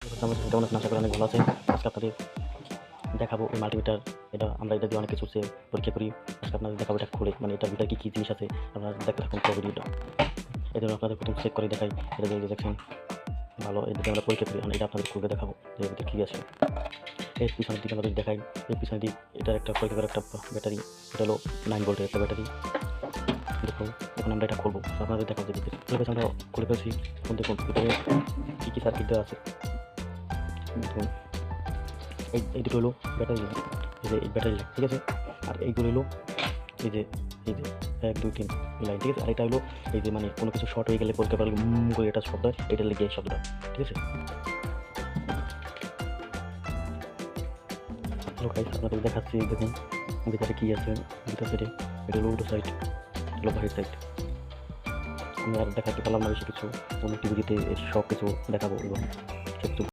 কেমন আছেন? আশা করি অনেক ভালো আছেন। আজকে আপনাদের দেখাবো এই মাল্টিমিটার। আমরা এটা দিয়ে অনেক কিছু পরীক্ষা করি। আজকে আপনাদের দেখাবো এটা খুলে, মানে এটার ভিতরে কী জিনিস আছে আপনারা দেখতে থাকুন পুরো ভিডিওটা। এই জন্য আপনাদের প্রথম চেক করে দেখাই, এটা যে দেখছেন ভালো, এটা দিয়ে আমরা পরীক্ষা করি। এটা আপনাদের খুলে দেখাবো যে এর ভিতরে কী আছে। এর পিছনের দিকে আমাদের দেখাই, এর পিছনের দিক এটার একটা পরীক্ষা একটা ব্যাটারি, এটা হলো 9 ভোল্টের একটা ব্যাটারি। দেখুন এখন আমরা এটা খুলবো, আপনাদের দেখাবো যে আমরা খুলে ফেলছি। দেখুন ভিতরে কী কী সার্কিট দেওয়া আছে। দেখুন এই দুটো হলো ব্যাটারি, এই যে এই ব্যাটারি লাইন, ঠিক আছে। আর এইগুলো হলো এই যে 1 2 3 লাইন, ঠিক আছে। আর এটা হলো এই যে মানে কোনো কিছু শর্ট হয়ে গেলে পরীক্ষা করে করে এটা শব্দ হয়, এটা লেগে এই শব্দটা, ঠিক আছে। হ্যালো গাইস, আপনাদের দেখাচ্ছি। দেখুন ভিতরে কী আছে। ভিতর সাইডে এটা হলো উল্টো সাইড, হলো বাহির সাইড। আমি আর দেখাতে পারলাম না বেশি কিছু, অন্য টিভিতে সব কিছু দেখাবো এবং সব কিছু